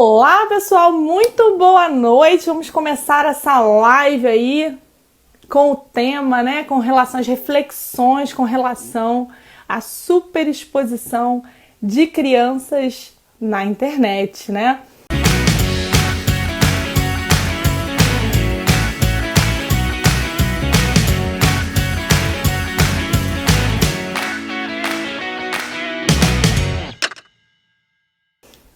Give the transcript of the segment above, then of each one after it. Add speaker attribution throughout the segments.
Speaker 1: Olá, pessoal, muito boa noite. Vamos começar essa live aí com o tema, né, com relação às reflexões, com relação à superexposição de crianças na internet, né?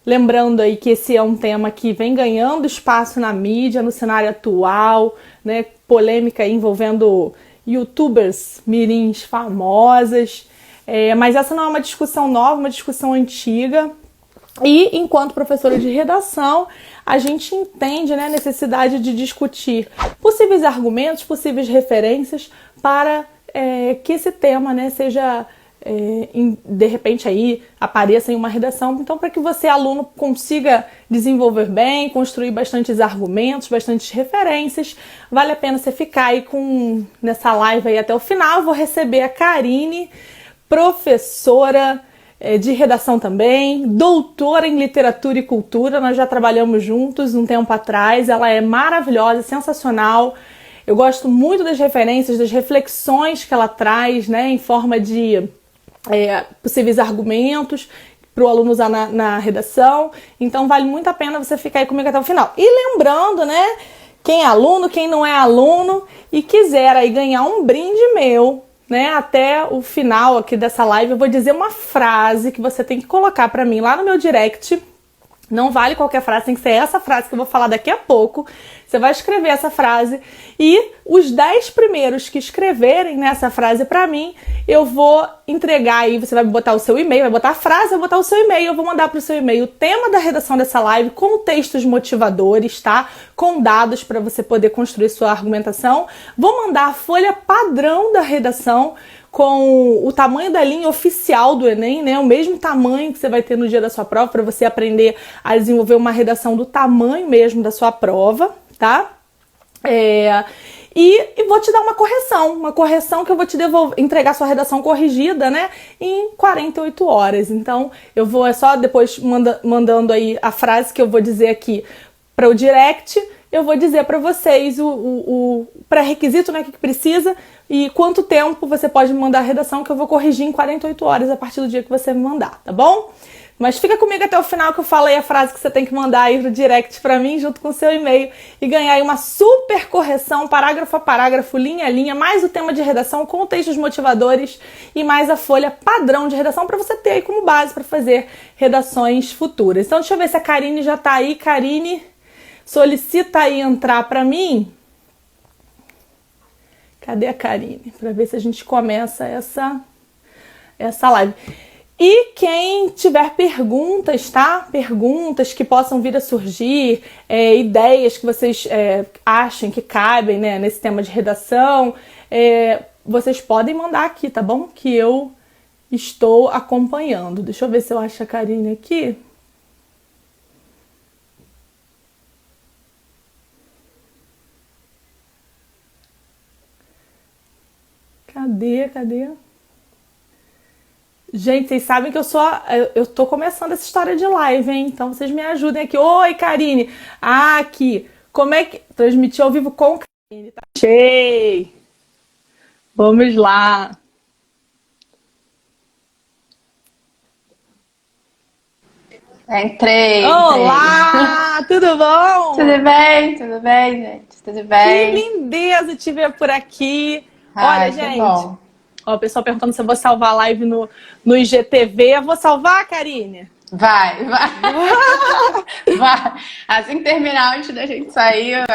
Speaker 1: Lembrando aí que esse é um tema que vem ganhando espaço na mídia, no cenário atual, né? Polêmica envolvendo youtubers mirins famosas. Mas essa não é uma discussão nova, uma discussão antiga. E, enquanto professora de redação, a gente entende, né, a necessidade de discutir possíveis argumentos, possíveis referências para que esse tema, né, seja... de repente aí apareça em uma redação, então para que você, aluno, consiga desenvolver bem, construir bastantes argumentos, bastantes referências, vale a pena você ficar aí nessa live aí até o final. Eu vou receber a Karine, professora de redação também, doutora em literatura e cultura, nós já trabalhamos juntos um tempo atrás, ela é maravilhosa, sensacional. Eu gosto muito das referências, das reflexões que ela traz, né, em forma de possíveis argumentos para o aluno usar na redação. Então vale muito a pena você ficar aí comigo até o final. E lembrando, né, quem é aluno, quem não é aluno e quiser aí ganhar um brinde meu, né, até o final aqui dessa live, eu vou dizer uma frase que você tem que colocar para mim lá no meu direct. Não vale qualquer frase, tem que ser essa frase que eu vou falar daqui a pouco. Você vai escrever essa frase e os 10 primeiros que escreverem nessa frase pra mim, eu vou entregar aí, você vai botar o seu e-mail, vai botar a frase, vai botar o seu e-mail, eu vou mandar pro seu e-mail o tema da redação dessa live com textos motivadores, tá? Com dados para você poder construir sua argumentação. Vou mandar a folha padrão da redação com o tamanho da linha oficial do Enem, né? O mesmo tamanho que você vai ter no dia da sua prova, para você aprender a desenvolver uma redação do tamanho mesmo da sua prova, tá? E vou te dar uma correção que eu vou te entregar sua redação corrigida, né, em 48 horas. Então, eu vou só depois mandando aí a frase que eu vou dizer aqui para o direct, eu vou dizer para vocês o pré-requisito, né, que precisa e quanto tempo você pode me mandar a redação, que eu vou corrigir em 48 horas a partir do dia que você me mandar, tá bom? Mas fica comigo até o final que eu falei a frase que você tem que mandar aí pro direct pra mim, junto com o seu e-mail, e ganhar aí uma super correção, parágrafo a parágrafo, linha a linha, mais o tema de redação com textos motivadores e mais a folha padrão de redação para você ter aí como base para fazer redações futuras. Então deixa eu ver se a Karine já tá aí. Karine, solicita aí entrar pra mim. Cadê a Karine? Para ver se a gente começa essa live. E quem tiver perguntas, tá? Perguntas que possam vir a surgir, ideias que vocês achem que cabem, né, nesse tema de redação, vocês podem mandar aqui, tá bom? Que eu estou acompanhando. Deixa eu ver se eu acho a Karine aqui. Cadê? Gente, vocês sabem que eu tô começando essa história de live, hein? Então vocês me ajudem aqui. Oi, Karine! Ah, aqui. Como é que... Transmitir ao vivo com Karine, tá? Achei! Vamos lá!
Speaker 2: Entrei.
Speaker 1: Olá! Tudo bom?
Speaker 2: Tudo bem, gente? Tudo bem?
Speaker 1: Que lindeza te ver por aqui!
Speaker 2: Ai,
Speaker 1: Olha,
Speaker 2: que
Speaker 1: gente...
Speaker 2: bom.
Speaker 1: Ó, o pessoal perguntando se eu vou salvar a live no IGTV. Eu vou salvar, Karine?
Speaker 2: Vai. Vai. Assim que terminar, antes da gente sair,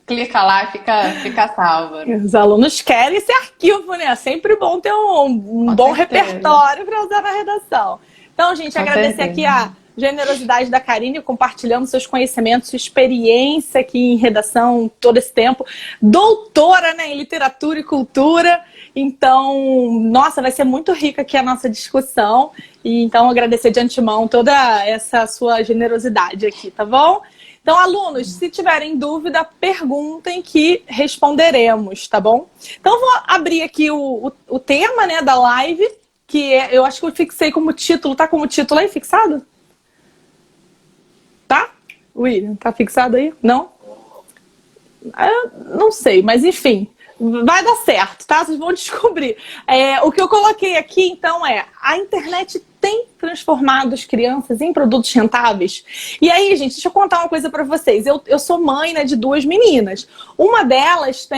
Speaker 2: clica lá, fica salva.
Speaker 1: Os alunos querem esse arquivo, né? É sempre bom ter um bom
Speaker 2: certeza.
Speaker 1: repertório para usar na redação. Então, gente,
Speaker 2: Com
Speaker 1: agradecer
Speaker 2: certeza.
Speaker 1: aqui a generosidade da Karine, compartilhando seus conhecimentos, sua experiência aqui em redação todo esse tempo. Doutora, né, em literatura e cultura. Então, nossa, vai ser muito rica aqui a nossa discussão. E então, agradecer de antemão toda essa sua generosidade aqui, tá bom? Então, alunos, se tiverem dúvida, perguntem que responderemos, tá bom? Então, vou abrir aqui o tema, né, da live, que eu acho que eu fixei como título. Tá como título aí fixado? Tá? William, tá fixado aí? Não? Não sei, mas enfim, vai dar certo, tá? Vocês vão descobrir. O que eu coloquei aqui, então, a internet tem transformado as crianças em produtos rentáveis. E aí, gente, deixa eu contar uma coisa pra vocês. Eu sou mãe, né, de 2 meninas. Uma delas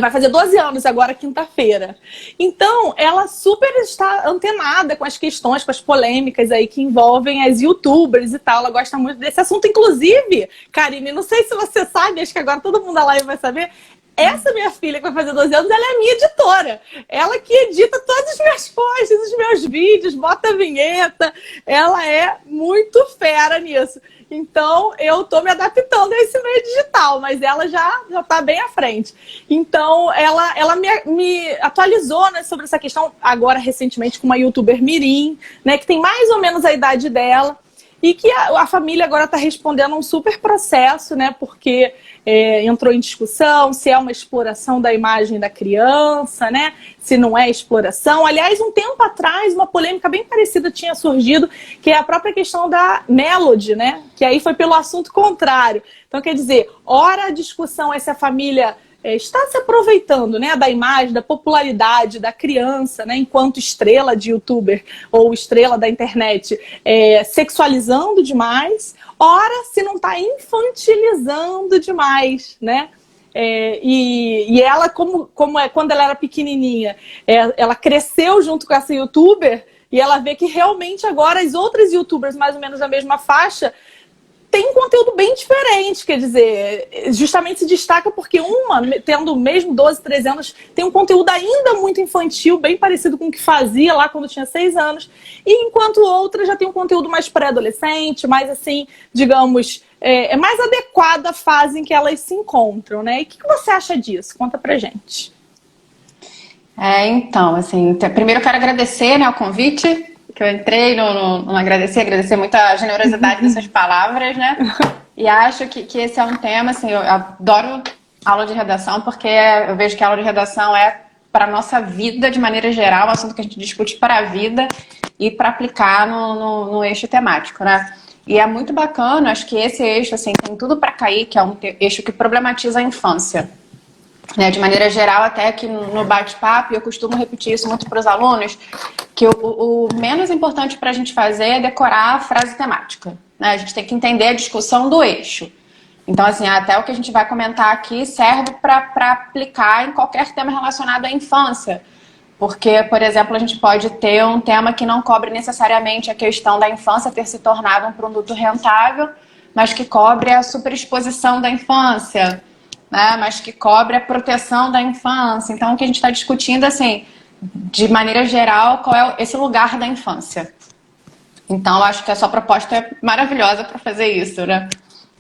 Speaker 1: vai fazer 12 anos agora, quinta-feira. Então, ela super está antenada com as questões, com as polêmicas aí que envolvem as youtubers e tal. Ela gosta muito desse assunto. Inclusive, Karine, não sei se você sabe, acho que agora todo mundo da live vai saber. Essa minha filha, que vai fazer 12 anos, ela é a minha editora. Ela que edita todos os meus posts, os meus vídeos, bota a vinheta. Ela é muito fera nisso. Então, eu tô me adaptando a esse meio digital, mas ela já tá bem à frente. Então, ela me atualizou, né, sobre essa questão, agora, recentemente, com uma youtuber mirim, né, que tem mais ou menos a idade dela, e que a família agora está respondendo a um super processo, né, porque entrou em discussão se é uma exploração da imagem da criança, né, se não é exploração. Aliás, um tempo atrás, uma polêmica bem parecida tinha surgido, que é a própria questão da Melody, né, que aí foi pelo assunto contrário. Então, quer dizer, ora a discussão é se a família está se aproveitando, né, da imagem, da popularidade da criança, né, enquanto estrela de youtuber ou estrela da internet, sexualizando demais, ora se não está infantilizando demais, né? E ela, quando ela era pequenininha, ela cresceu junto com essa youtuber e ela vê que realmente agora as outras youtubers, mais ou menos na mesma faixa, tem um conteúdo bem diferente, quer dizer, justamente se destaca porque uma, tendo mesmo 12, 13 anos, tem um conteúdo ainda muito infantil, bem parecido com o que fazia lá quando tinha 6 anos, e enquanto outra já tem um conteúdo mais pré-adolescente, mais assim, digamos, mais adequado à fase em que elas se encontram, né? E o que você acha disso? Conta pra gente.
Speaker 2: Então, assim, primeiro eu quero agradecer, né, o convite, que eu entrei no agradecer muito a generosidade dessas palavras, né? E acho que esse é um tema, assim, eu adoro aula de redação, porque eu vejo que a aula de redação é para a nossa vida, de maneira geral, um assunto que a gente discute para a vida e para aplicar no eixo temático, né? E é muito bacana, acho que esse eixo, assim, tem tudo para cair, que é um eixo que problematiza a infância. Né, de maneira geral, até que no bate-papo, eu costumo repetir isso muito para os alunos, que o menos importante para a gente fazer é decorar a frase temática. Né? A gente tem que entender a discussão do eixo. Então, assim, até o que a gente vai comentar aqui serve para aplicar em qualquer tema relacionado à infância. Porque, por exemplo, a gente pode ter um tema que não cobre necessariamente a questão da infância ter se tornado um produto rentável, mas que cobre a superexposição da infância, né, mas que cobre a proteção da infância. Então, o que a gente está discutindo, assim, de maneira geral, qual é esse lugar da infância. Então, eu acho que a sua proposta é maravilhosa para fazer isso, né?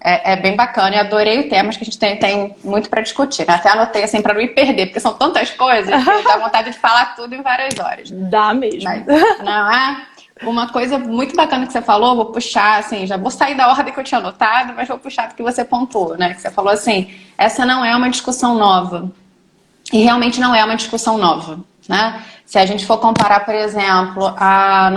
Speaker 2: É bem bacana, eu adorei o tema, acho que a gente tem muito para discutir, né? Até anotei, assim, para não me perder, porque são tantas coisas que dá vontade de falar tudo em várias horas.
Speaker 1: Dá mesmo.
Speaker 2: Mas, não é? Uma coisa muito bacana que você falou, vou puxar, assim, já vou sair da ordem que eu tinha anotado, mas vou puxar do que você pontuou, né? Que você falou assim, essa não é uma discussão nova. E realmente não é uma discussão nova, né? Se a gente for comparar, por exemplo, a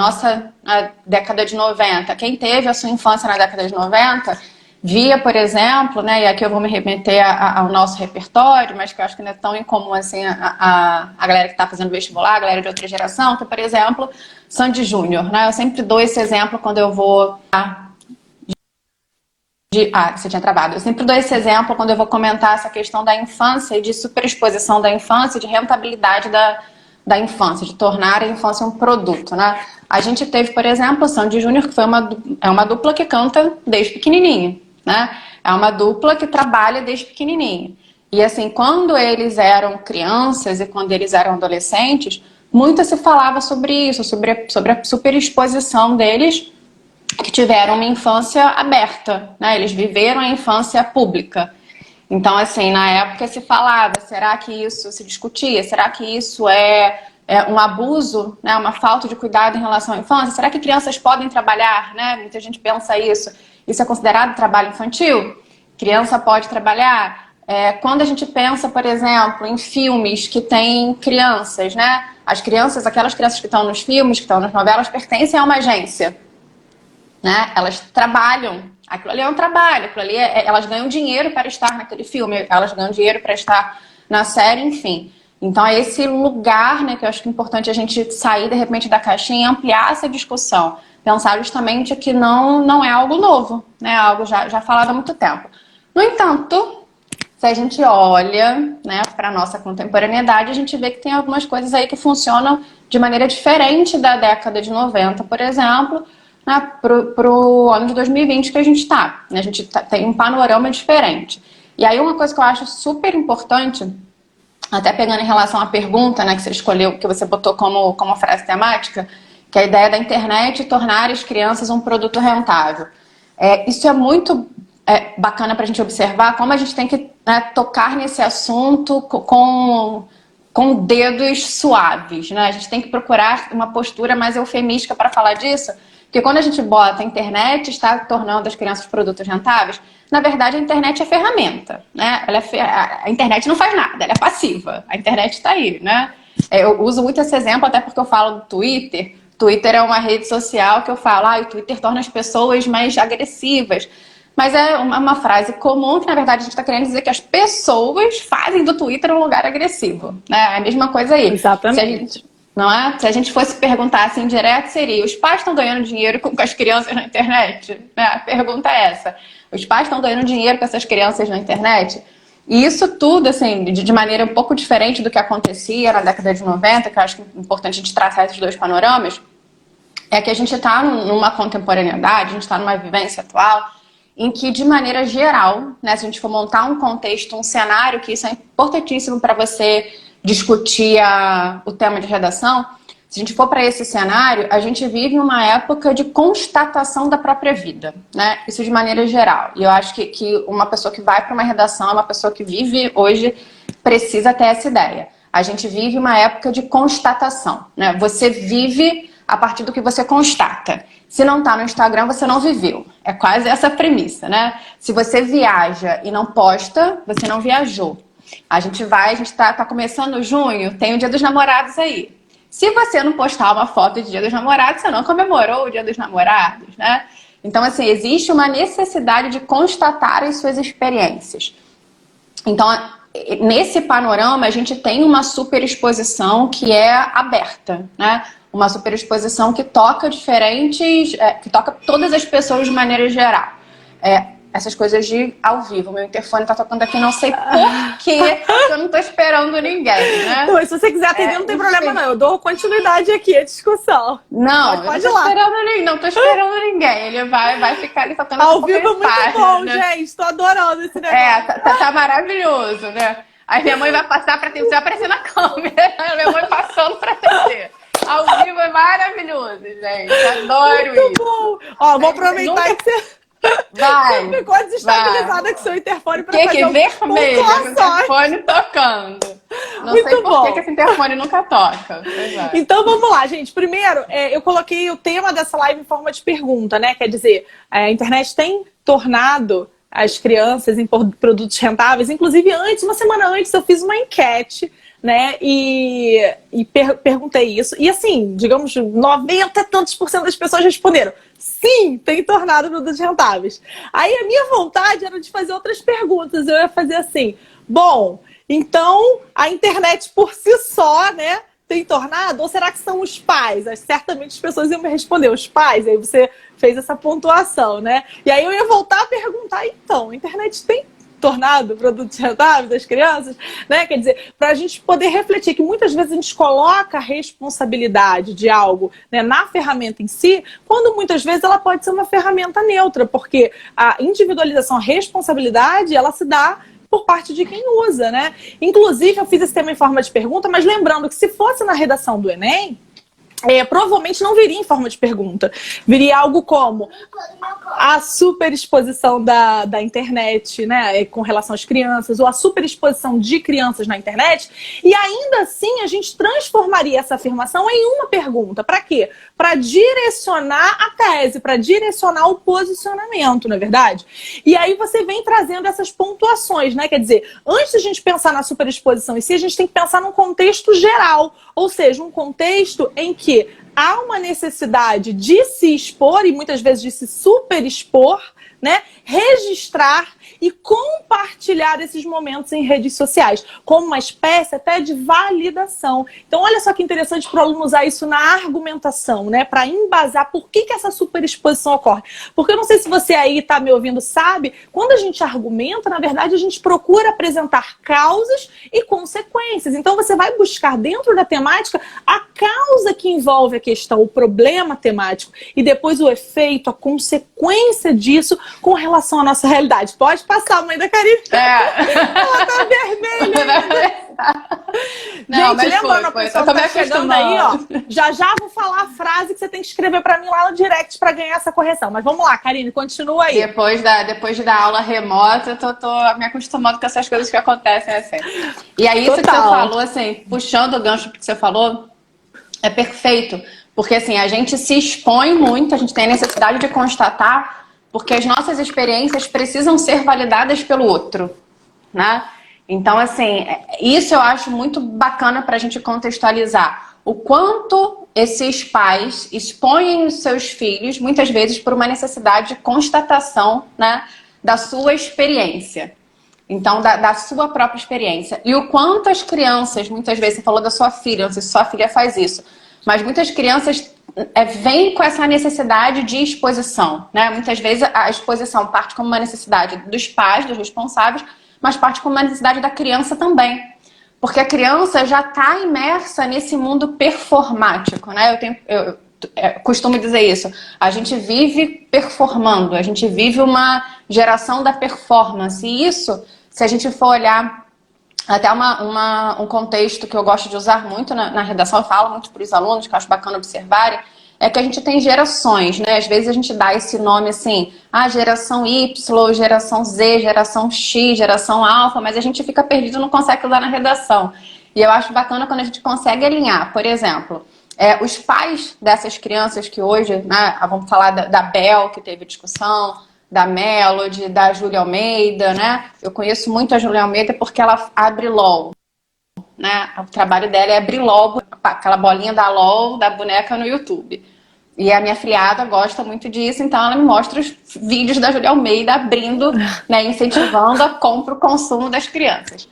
Speaker 2: década de 90, quem teve a sua infância na década de 90, via, por exemplo, né, e aqui eu vou me remeter ao nosso repertório, mas que eu acho que não é tão incomum assim a galera que está fazendo vestibular, a galera de outra geração, que, por exemplo, Sandy Júnior, né? Eu sempre dou esse exemplo quando eu vou... você tinha travado. Eu sempre dou esse exemplo quando eu vou comentar essa questão da infância e de superexposição da infância, de rentabilidade da infância, de tornar a infância um produto, né? A gente teve, por exemplo, o Sandy Júnior, que foi uma dupla que canta desde pequenininho, né? É uma dupla que trabalha desde pequenininho. E assim, quando eles eram crianças e quando eles eram adolescentes, muito se falava sobre isso, sobre a superexposição deles, que tiveram uma infância aberta, né? Eles viveram a infância pública. Então, assim, na época se falava, será que isso se discutia? Será que isso é um abuso, né? Uma falta de cuidado em relação à infância? Será que crianças podem trabalhar, né? Muita gente pensa isso. Isso é considerado trabalho infantil? Criança pode trabalhar? Quando a gente pensa, por exemplo, em filmes que têm crianças, né? As crianças, aquelas crianças que estão nos filmes, que estão nas novelas, pertencem a uma agência, né? Elas trabalham Aquilo ali é um trabalho, aquilo ali elas ganham dinheiro para estar naquele filme, elas ganham dinheiro para estar na série, enfim. Então é esse lugar, né, que eu acho que é importante a gente sair de repente da caixinha e ampliar essa discussão. Pensar justamente que não é algo novo, né? É algo já falado há muito tempo. No entanto, se a gente olha, né, para a nossa contemporaneidade, a gente vê que tem algumas coisas aí que funcionam de maneira diferente da década de 90, por exemplo, né, pro ano de 2020 que a gente está. A gente tem um panorama diferente. E aí uma coisa que eu acho super importante, até pegando em relação à pergunta, né, que você escolheu, que você botou como frase temática, que é a ideia da internet tornar as crianças um produto rentável. Isso é muito bacana para a gente observar como a gente tem que, né, tocar nesse assunto com dedos suaves, né? A gente tem que procurar uma postura mais eufemística para falar disso, porque quando a gente bota a internet está tornando as crianças produtos rentáveis, na verdade a internet é ferramenta, né? A internet não faz nada, ela é passiva. A internet está aí, né? Eu uso muito esse exemplo até porque eu falo do Twitter. Twitter é uma rede social que eu falo, o Twitter torna as pessoas mais agressivas. Mas é uma frase comum que, na verdade, a gente está querendo dizer que as pessoas fazem do Twitter um lugar agressivo, né? É a mesma coisa aí.
Speaker 1: Exatamente.
Speaker 2: Não é? Se a gente fosse perguntar assim direto, seria: os pais estão ganhando dinheiro com as crianças na internet? Né? A pergunta é essa. Os pais estão ganhando dinheiro com essas crianças na internet? E isso tudo, assim, de maneira um pouco diferente do que acontecia na década de 90, que eu acho que é importante a gente traçar esses dois panoramas, é que a gente está numa contemporaneidade, a gente está numa vivência atual, em que, de maneira geral, né, se a gente for montar um contexto, um cenário, que isso é importantíssimo para você discutir o tema de redação, se a gente for para esse cenário, a gente vive uma época de constatação da própria vida, né? Isso de maneira geral. E eu acho que uma pessoa que vai para uma redação, uma pessoa que vive hoje, precisa ter essa ideia. A gente vive uma época de constatação, né? Você vive a partir do que você constata. Se não está no Instagram, você não viveu. É quase essa premissa, né? Se você viaja e não posta, você não viajou. A gente está começando junho, tem o Dia dos Namorados aí. Se você não postar uma foto de Dia dos Namorados, você não comemorou o Dia dos Namorados, né? Então, assim, existe uma necessidade de constatar as suas experiências. Então, nesse panorama, a gente tem uma superexposição que é aberta, né? Uma superexposição que toca que toca todas as pessoas de maneira geral. Essas coisas de ao vivo. Meu interfone tá tocando aqui, não sei por quê, eu não tô esperando ninguém, né?
Speaker 1: Não, se você quiser atender, não tem problema não. Eu dou continuidade aqui à discussão.
Speaker 2: Não, pode eu não tô esperando ninguém. Ele vai ficar ali tocando
Speaker 1: ao vivo é muito bom, né? Gente. Tô adorando esse negócio.
Speaker 2: Tá maravilhoso, né? Aí minha mãe vai passar pra atender, você vai aparecer na câmera. Minha mãe passando pra atender. Ao vivo é maravilhoso, gente. Adoro muito isso.
Speaker 1: Bom. Ó, vou aproveitar que você... Ficou desestabilizada com seu interfone para fazer
Speaker 2: vermelho, com o interfone tocando. Não muito sei por que esse interfone nunca toca.
Speaker 1: Então vamos lá, gente. Primeiro, eu coloquei o tema dessa live em forma de pergunta, né? Quer dizer, a internet tem tornado as crianças em produtos rentáveis. Inclusive, uma semana antes, eu fiz uma enquete, né? E perguntei isso. E assim, digamos, 90 e tantos por cento das pessoas responderam: sim, tem tornado produtos rentáveis. Aí a minha vontade era de fazer outras perguntas. Eu ia fazer assim: bom, então a internet por si só, né, tem tornado? Ou será que são os pais? Certamente as pessoas iam me responder: os pais. Aí você fez essa pontuação, né? E aí eu ia voltar a perguntar: então, a internet tem tornado produtos rentáveis das crianças, né? Quer dizer, para a gente poder refletir que muitas vezes a gente coloca a responsabilidade de algo, né, na ferramenta em si, quando muitas vezes ela pode ser uma ferramenta neutra, porque a individualização, a responsabilidade, ela se dá por parte de quem usa, né? Inclusive, eu fiz esse tema em forma de pergunta, mas lembrando que se fosse na redação do Enem, provavelmente não viria em forma de pergunta. Viria algo como a superexposição da internet, né, com relação às crianças, ou a superexposição de crianças na internet, e ainda assim a gente transformaria essa afirmação em uma pergunta. Para quê? Para direcionar a tese, para direcionar o posicionamento, não é verdade? E aí você vem trazendo essas pontuações, né? Quer dizer, antes de a gente pensar na superexposição em si, a gente tem que pensar num contexto geral, ou seja, um contexto em que há uma necessidade de se expor e muitas vezes de se superexpor, né, registrar e compartilhar esses momentos em redes sociais, como uma espécie até de validação. Então, olha só que interessante para o aluno usar isso na argumentação, né, para embasar por que essa superexposição ocorre. Porque eu não sei se você aí está me ouvindo, sabe, quando a gente argumenta, na verdade, a gente procura apresentar causas e consequências. Então, você vai buscar dentro da temática a causa que envolve a questão, o problema temático, e depois o efeito, a consequência disso com relação à nossa realidade. Pode passar, mãe da Karine. Ela tá vermelha.
Speaker 2: Não,
Speaker 1: gente, lembrando, a pessoa que tá chegando aí, ó, já vou falar a frase que você tem que escrever pra mim lá no direct pra ganhar essa correção. Mas vamos lá, Karine, continua aí.
Speaker 2: Depois da aula remota, eu tô me acostumando com essas coisas que acontecem assim. E aí, isso que você falou, assim, puxando o gancho que você falou, é perfeito. Porque, assim, a gente se expõe muito, a gente tem a necessidade de constatar, porque as nossas experiências precisam ser validadas pelo outro, né? Então, assim, isso eu acho muito bacana para a gente contextualizar. O quanto esses pais expõem os seus filhos, muitas vezes, por uma necessidade de constatação, né, da sua experiência. Então, da sua própria experiência. E o quanto as crianças, muitas vezes, você falou da sua filha, não sei se sua filha faz isso, mas muitas crianças vêm com essa necessidade de exposição, né? Muitas vezes a exposição parte como uma necessidade dos pais, dos responsáveis, mas parte como uma necessidade da criança também. Porque a criança já está imersa nesse mundo performático, né? Eu costumo dizer isso. A gente vive performando, a gente vive uma geração da performance. E isso, se a gente for olhar até um contexto que eu gosto de usar muito na redação, eu falo muito para os alunos, que eu acho bacana observarem, é que a gente tem gerações, né? Às vezes a gente dá esse nome assim, geração Y, geração Z, geração X, geração alfa, mas a gente fica perdido, não consegue usar na redação. E eu acho bacana quando a gente consegue alinhar. Por exemplo, os pais dessas crianças que hoje, né, vamos falar da Bel, que teve discussão, da Melody, da Júlia Almeida, né? Eu conheço muito a Júlia Almeida porque ela abre LOL. Né? O trabalho dela é abrir LOL, aquela bolinha da LOL, da boneca no YouTube. E a minha afilhada gosta muito disso, então ela me mostra os vídeos da Júlia Almeida abrindo, né, incentivando a compra, o consumo das crianças.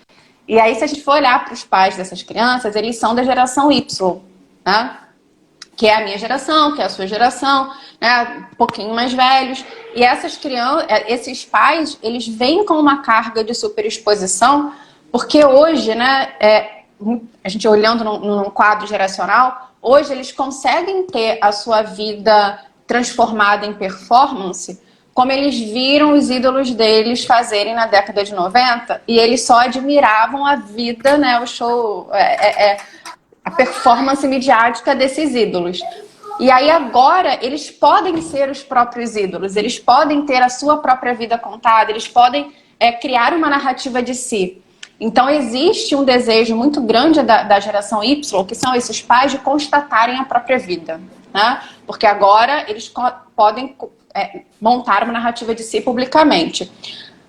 Speaker 2: E aí, se a gente for olhar para os pais dessas crianças, eles são da geração Y, né? Que é a minha geração, que é a sua geração, né? Um pouquinho mais velhos. E essas crianças, esses pais, eles vêm com uma carga de superexposição, porque hoje, né, a gente olhando num quadro geracional, hoje eles conseguem ter a sua vida transformada em performance, como eles viram os ídolos deles fazerem na década de 90, e eles só admiravam a vida, né, o show, a performance midiática desses ídolos. E aí agora eles podem ser os próprios ídolos, eles podem ter a sua própria vida contada, eles podem criar uma narrativa de si. Então existe um desejo muito grande da geração Y, que são esses pais, de constatarem a própria vida, né? Porque agora eles podem montar uma narrativa de si publicamente.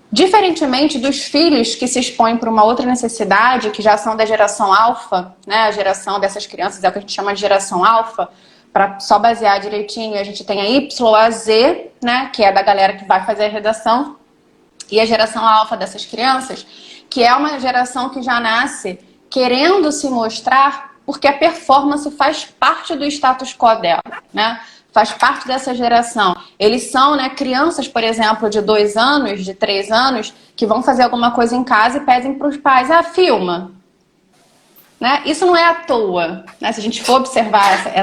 Speaker 2: Diferentemente dos filhos que se expõem para uma outra necessidade, que já são da geração alfa, né? A geração dessas crianças é o que a gente chama de geração alfa. Para só basear direitinho, a gente tem a Y, a Z, né? Que é da galera que vai fazer a redação, e a geração alfa dessas crianças, que é uma geração que já nasce querendo se mostrar, porque a performance faz parte do status quo dela, né? Faz parte dessa geração. Eles são, né, crianças, por exemplo, de 2 anos, de 3 anos, que vão fazer alguma coisa em casa e pedem para os pais, filma. Né? Isso não é à toa. Né? Se a gente for observar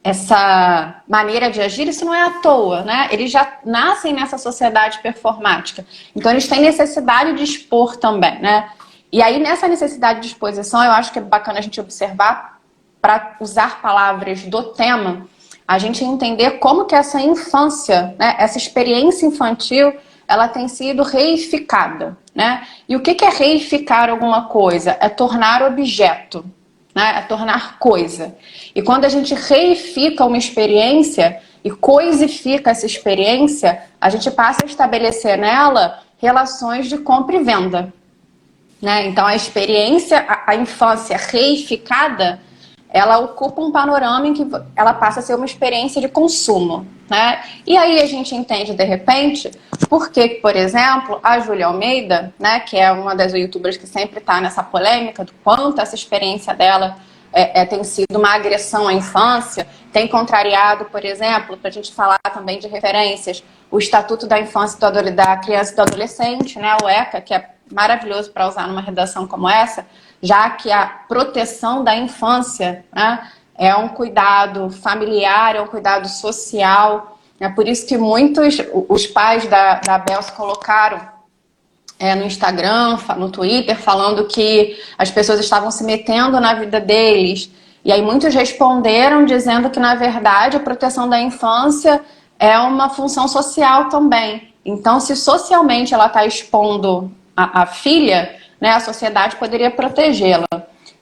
Speaker 2: essa maneira de agir, isso não é à toa, né? Eles já nascem nessa sociedade performática. Então, eles têm necessidade de expor também, né? E aí, nessa necessidade de exposição, eu acho que é bacana a gente observar, para usar palavras do tema, a gente entender como que essa infância, né, essa experiência infantil, ela tem sido reificada, né? E o que é reificar alguma coisa? É tornar objeto, né? É tornar coisa. E quando a gente reifica uma experiência e coisifica essa experiência, a gente passa a estabelecer nela relações de compra e venda, né? Então a experiência, a infância reificada, ela ocupa um panorama em que ela passa a ser uma experiência de consumo, né? E aí a gente entende, de repente, por que, por exemplo, a Júlia Almeida, né, que é uma das youtubers que sempre está nessa polêmica do quanto essa experiência dela tem sido uma agressão à infância, tem contrariado, por exemplo, para a gente falar também de referências, o Estatuto da Infância da Criança e do Adolescente, né, o ECA, que é maravilhoso para usar numa redação como essa, já que a proteção da infância, né, é um cuidado familiar, é um cuidado social. É por isso que muitos, os pais da Bel se colocaram no Instagram, no Twitter, falando que as pessoas estavam se metendo na vida deles. E aí muitos responderam dizendo que, na verdade, a proteção da infância é uma função social também. Então, se socialmente ela está expondo a filha, né, a sociedade poderia protegê-la.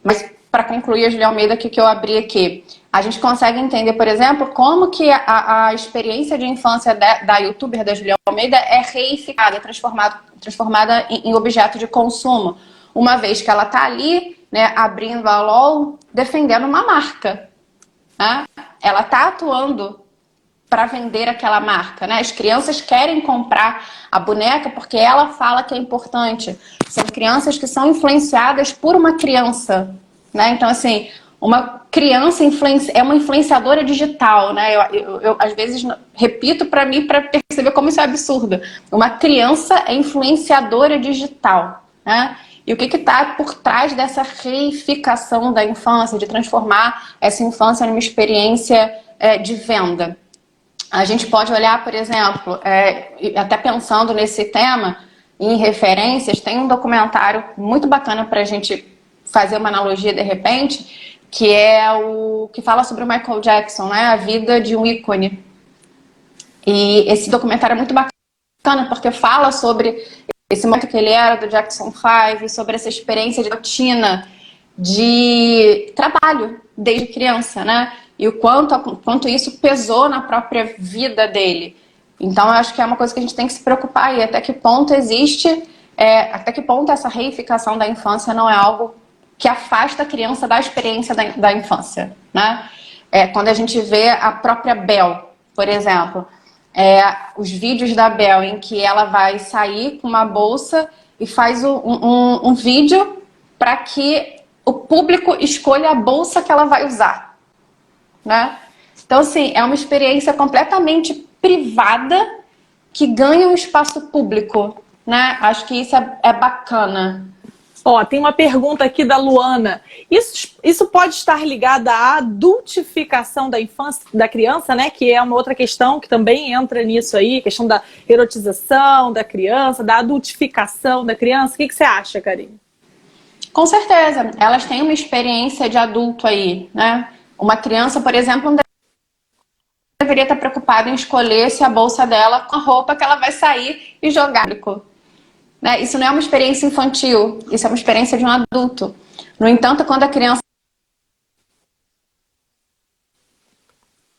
Speaker 2: Mas, para concluir, a Julia Almeida, que eu abri aqui, a gente consegue entender, por exemplo, como que a experiência de infância da youtuber da Julia Almeida é reificada, transformada em objeto de consumo, uma vez que ela está ali, né, abrindo a LOL, defendendo uma marca, né? Ela está atuando para vender aquela marca, né? As crianças querem comprar a boneca porque ela fala que é importante. São crianças que são influenciadas por uma criança, né? Então, assim, uma criança é uma influenciadora digital, né? Eu às vezes repito para mim para perceber como isso é absurdo. Uma criança é influenciadora digital, né? E o que está por trás dessa reificação da infância, de transformar essa infância numa experiência de venda? A gente pode olhar, por exemplo, até pensando nesse tema, em referências, tem um documentário muito bacana para a gente fazer uma analogia de repente, que é o que fala sobre o Michael Jackson, né? A vida de um ícone. E esse documentário é muito bacana porque fala sobre esse momento que ele era do Jackson 5, sobre essa experiência de rotina de trabalho desde criança, né? E o quanto isso pesou na própria vida dele. Então, eu acho que é uma coisa que a gente tem que se preocupar, e até que ponto até que ponto essa reificação da infância não é algo que afasta a criança da experiência da infância, né? Quando a gente vê a própria Bel, por exemplo, os vídeos da Bel em que ela vai sair com uma bolsa e faz um vídeo para que o público escolha a bolsa que ela vai usar, né? Então, assim, é uma experiência completamente privada que ganha um espaço público, né? Acho que isso é bacana.
Speaker 1: Ó, tem uma pergunta aqui da Luana. Isso pode estar ligado à adultificação da infância, da criança, né? Que é uma outra questão que também entra nisso aí, questão da erotização da criança, da adultificação da criança. O que você acha, Karine?
Speaker 2: Com certeza. Elas têm uma experiência de adulto aí, né? Uma criança, por exemplo, não deveria estar preocupada em escolher se a bolsa dela com a roupa que ela vai sair e jogar. Né? Isso não é uma experiência infantil, isso é uma experiência de um adulto. No entanto, quando a criança...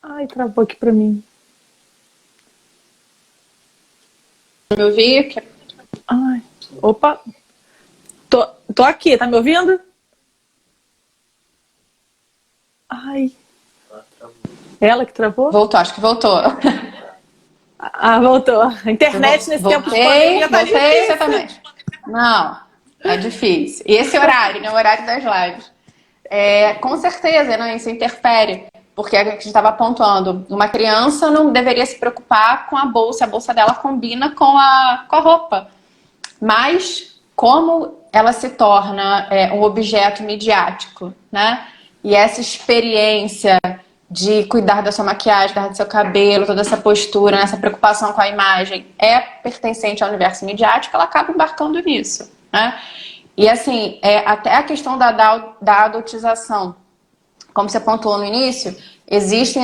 Speaker 1: Ai, travou aqui pra mim.
Speaker 2: Me ouvir?
Speaker 1: Ai, opa. Tô aqui, tá me ouvindo? Ai. Ela que travou?
Speaker 2: Voltou, acho que voltou.
Speaker 1: Ah, voltou. A internet nesse tempo de pandemia tá difícil.
Speaker 2: Exatamente. Não, é difícil. E esse horário, né? O horário das lives. Com certeza, né? Isso interfere. Porque a gente estava pontuando, uma criança não deveria se preocupar com a bolsa dela combina com a roupa. Mas como ela se torna um objeto midiático, né? E essa experiência de cuidar da sua maquiagem, cuidar do seu cabelo, toda essa postura, essa preocupação com a imagem é pertencente ao universo midiático, ela acaba embarcando nisso, né? E assim, até a questão da adultização, como você pontuou no início, existe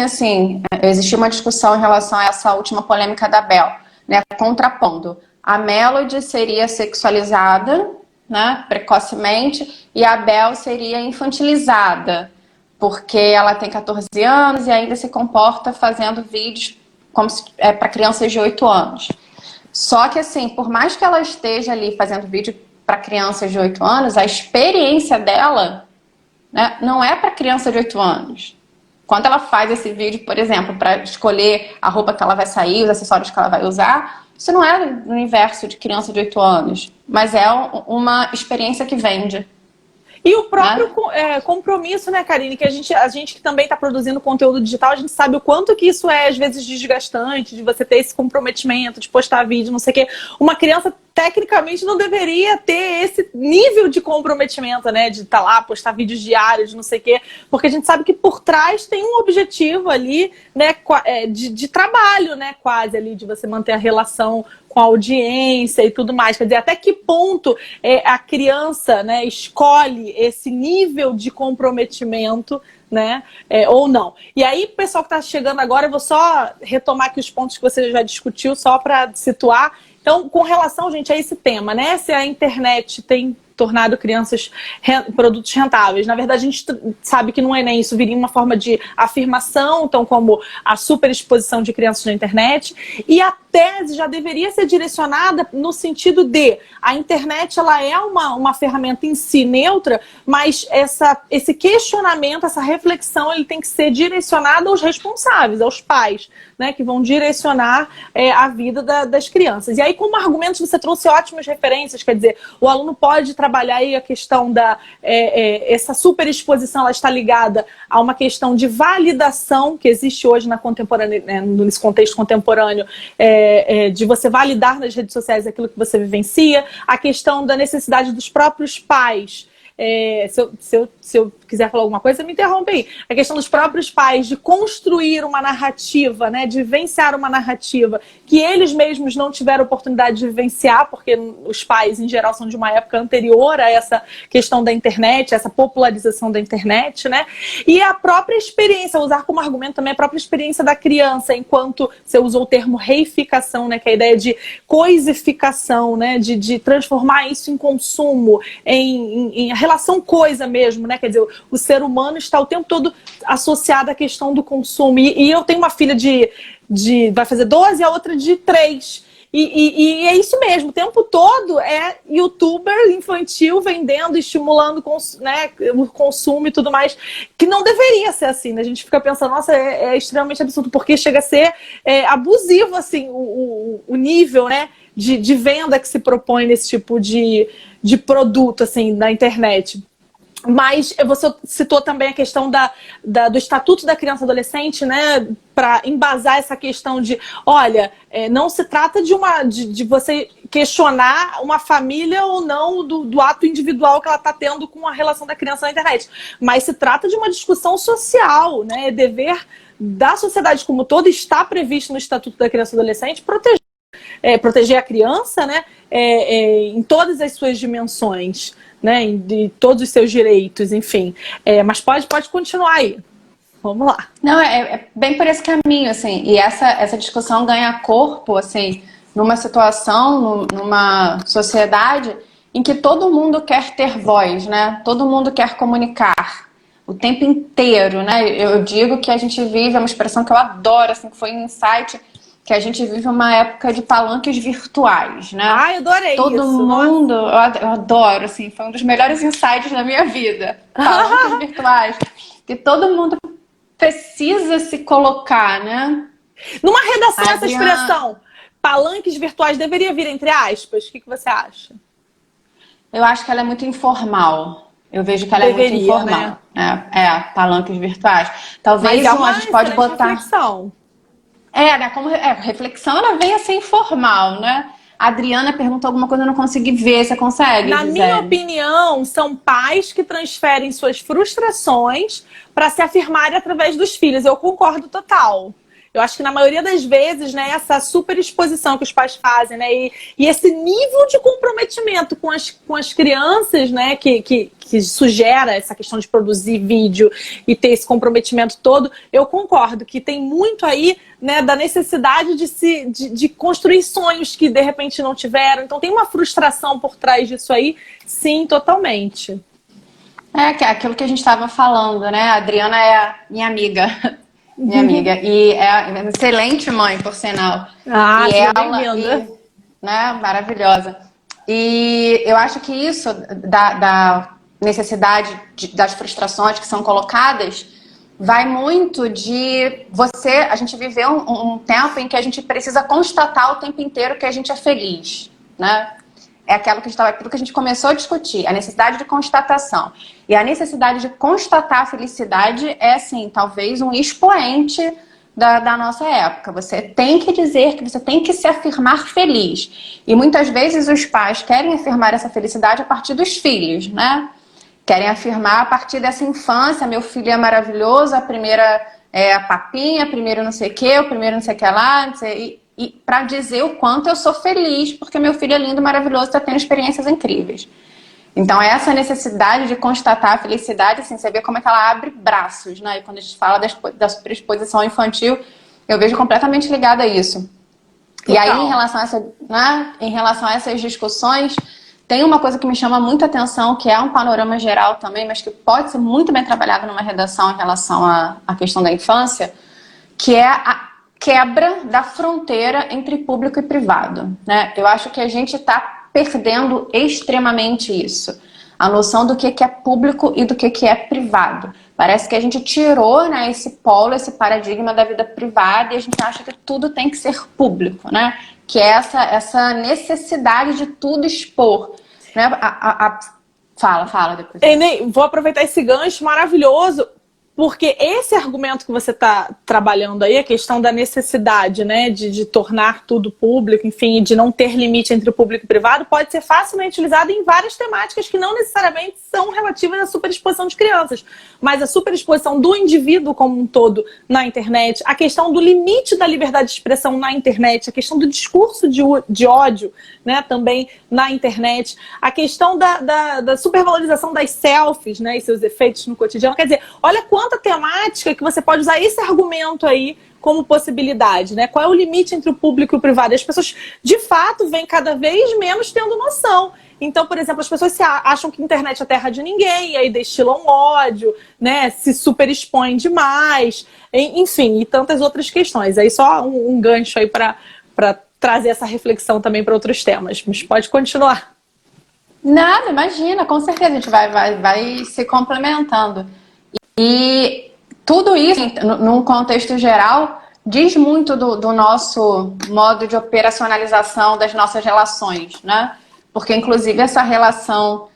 Speaker 2: uma discussão em relação a essa última polêmica da Bel, né? Contrapondo. A Melody seria sexualizada, né, precocemente, e a Bel seria infantilizada, porque ela tem 14 anos e ainda se comporta fazendo vídeos como para crianças de 8 anos. Só que, assim, por mais que ela esteja ali fazendo vídeo para crianças de 8 anos, a experiência dela né, não é para criança de 8 anos. Quando ela faz esse vídeo, por exemplo, para escolher a roupa que ela vai sair, os acessórios que ela vai usar, isso não é no universo de criança de 8 anos, mas é uma experiência que vende.
Speaker 1: E o próprio compromisso, né, Karine, que a gente que também está produzindo conteúdo digital, a gente sabe o quanto que isso é, às vezes, desgastante, de você ter esse comprometimento, de postar vídeo, não sei o quê. Uma criança, tecnicamente, não deveria ter esse nível de comprometimento, né, de estar lá, postar vídeos diários, não sei o quê, porque a gente sabe que por trás tem um objetivo ali, né, de trabalho, né, quase ali, de você manter a relação com a audiência e tudo mais. Quer dizer, até que ponto a criança, né, escolhe esse nível de comprometimento, né, ou não. E aí, pessoal que está chegando agora, eu vou só retomar aqui os pontos que você já discutiu, só para situar. Então, com relação, gente, a esse tema, né, se a internet tem tornado crianças produtos rentáveis. Na verdade, a gente sabe que não é nem isso, viria uma forma de afirmação, então como a superexposição de crianças na internet, e a tese já deveria ser direcionada no sentido de a internet ela é uma ferramenta em si neutra, mas esse questionamento, essa reflexão, ele tem que ser direcionado aos responsáveis, aos pais, né, que vão direcionar a vida das crianças. E aí, como argumentos, você trouxe ótimas referências, quer dizer, o aluno pode trabalhar aí a questão essa superexposição, ela está ligada a uma questão de validação que existe hoje nesse contexto contemporâneo, de você validar nas redes sociais aquilo que você vivencia, a questão da necessidade dos próprios pais. Se eu quiser falar alguma coisa, me interrompe aí. A questão dos próprios pais de construir uma narrativa, né, de vivenciar uma narrativa que eles mesmos não tiveram oportunidade de vivenciar, porque os pais, em geral, são de uma época anterior a essa questão da internet, essa popularização da internet, né? E a própria experiência, usar como argumento também a própria experiência da criança, enquanto você usou o termo reificação, né, que é a ideia de coisificação, né, de transformar isso em consumo, em relação coisa mesmo, né? Quer dizer, o ser humano está o tempo todo associado à questão do consumo. E eu tenho uma filha vai fazer 12 e a outra de 3. E é isso mesmo, o tempo todo é youtuber infantil vendendo, estimulando, né, o consumo e tudo mais, que não deveria ser assim, né? A gente fica pensando, nossa, é extremamente absurdo, porque chega a ser abusivo, assim, o nível, né, de venda que se propõe nesse tipo de produto, assim, na internet. Mas você citou também a questão do Estatuto da Criança e Adolescente, né, para embasar essa questão de, olha, não se trata de você questionar uma família ou não do ato individual que ela está tendo com a relação da criança na internet, mas se trata de uma discussão social, né, dever da sociedade como todo, está previsto no Estatuto da Criança e Adolescente proteger a criança, né, em todas as suas dimensões, né, de todos os seus direitos, enfim. Mas pode continuar aí. Vamos lá.
Speaker 2: Não, é bem por esse caminho, assim. E essa discussão ganha corpo, assim, numa situação, numa sociedade em que todo mundo quer ter voz, né? Todo mundo quer comunicar o tempo inteiro, né? Eu digo que a gente vive, é uma expressão que eu adoro, assim, que foi um insight, que a gente vive uma época de palanques virtuais, né?
Speaker 1: Eu adorei
Speaker 2: Todo
Speaker 1: isso.
Speaker 2: mundo, eu adoro, assim, foi um dos melhores insights da minha vida. Palanques virtuais. Que todo mundo precisa se colocar, né?
Speaker 1: Numa redação, essa expressão, palanques virtuais, deveria vir entre aspas? O que você acha?
Speaker 2: Eu acho que ela é muito informal. Eu vejo que ela é muito informal. Né? Palanques virtuais. Talvez a gente pode botar...
Speaker 1: reflexão.
Speaker 2: Né? Reflexão, ela vem a ser informal, né? A Adriana perguntou alguma coisa, eu não consegui ver. Você consegue,
Speaker 1: Na
Speaker 2: Gisele?
Speaker 1: minha opinião, são pais que transferem suas frustrações para se afirmarem através dos filhos. Eu concordo total. Eu acho que na maioria das vezes, né, essa superexposição que os pais fazem, né, e esse nível de comprometimento com as crianças, né, que sugera essa questão de produzir vídeo e ter esse comprometimento todo, eu concordo que tem muito aí, né, da necessidade de construir sonhos que de repente não tiveram. Então tem uma frustração por trás disso aí, sim, totalmente.
Speaker 2: Aquilo que a gente estava falando, né? A Adriana é minha amiga. Minha amiga. E é uma excelente mãe, por sinal.
Speaker 1: E ela,
Speaker 2: né, maravilhosa. E eu acho que isso necessidade das frustrações que são colocadas, vai muito de a gente viveu um tempo em que a gente precisa constatar o tempo inteiro que a gente é feliz, né? É aquilo que a gente começou a discutir, a necessidade de constatação. E a necessidade de constatar a felicidade é, assim, talvez um expoente da nossa época. Você tem que dizer que você tem que se afirmar feliz. E muitas vezes os pais querem afirmar essa felicidade a partir dos filhos, né? Querem afirmar a partir dessa infância, meu filho é maravilhoso, a primeira é a papinha, a primeira não sei o que, o primeiro não sei o que lá, não sei, e para dizer o quanto eu sou feliz, porque meu filho é lindo, maravilhoso, está tendo experiências incríveis. Então, essa necessidade de constatar a felicidade, assim, você vê como é que ela abre braços, né? E quando a gente fala da superexposição infantil, eu vejo completamente ligada a isso. Total. E aí, em relação a essas discussões, tem uma coisa que me chama muita atenção, que é um panorama geral também, mas que pode ser muito bem trabalhado numa redação em relação à questão da infância, que é a quebra da fronteira entre público e privado, né? Eu acho que a gente está perdendo extremamente isso. A noção do que é público e do que é privado. Parece que a gente tirou, né, esse polo, esse paradigma da vida privada e a gente acha que tudo tem que ser público, né? Que é essa necessidade de tudo expor. Né? Fala depois.
Speaker 1: Ney, vou aproveitar esse gancho maravilhoso, porque esse argumento que você está trabalhando aí, a questão da necessidade, né, de tornar tudo público, enfim, de não ter limite entre o público e o privado, pode ser facilmente utilizado em várias temáticas que não necessariamente são relativas à superexposição de crianças, mas a superexposição do indivíduo como um todo na internet, a questão do limite da liberdade de expressão na internet, a questão do discurso de ódio, né, também na internet, a questão da supervalorização das selfies, né, e seus efeitos no cotidiano. Quer dizer, olha quanta temática que você pode usar esse argumento aí como possibilidade, né? Qual é o limite entre o público e o privado? E as pessoas, de fato, vêm cada vez menos tendo noção. Então, por exemplo, as pessoas acham que a internet é terra de ninguém, e aí destilam ódio, né? Se superexpõem demais, enfim, e tantas outras questões. Aí só um gancho aí para trazer essa reflexão também para outros temas. Mas pode continuar.
Speaker 2: Nada, imagina, com certeza a gente vai se complementando. E tudo isso, num contexto geral, diz muito do nosso modo de operacionalização das nossas relações, né? Porque, inclusive, essa relação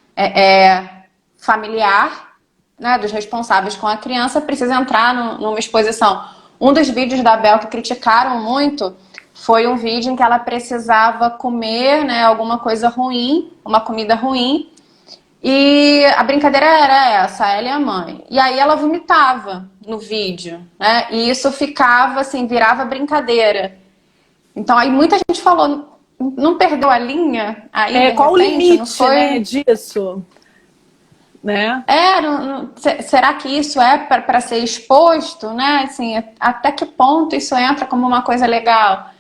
Speaker 2: familiar, né, dos responsáveis com a criança precisa entrar numa exposição. Um dos vídeos da Bel que criticaram muito foi um vídeo em que ela precisava comer, né, alguma coisa ruim, uma comida ruim, e a brincadeira era essa, ela e a mãe. E aí ela vomitava no vídeo, né? E isso ficava assim, virava brincadeira. Então aí muita gente falou, não perdeu a linha? Aí,
Speaker 1: qual
Speaker 2: repente,
Speaker 1: o limite,
Speaker 2: não foi...
Speaker 1: né, disso? Né?
Speaker 2: Será que isso é para ser exposto, né? Assim, até que ponto isso entra como uma coisa legal?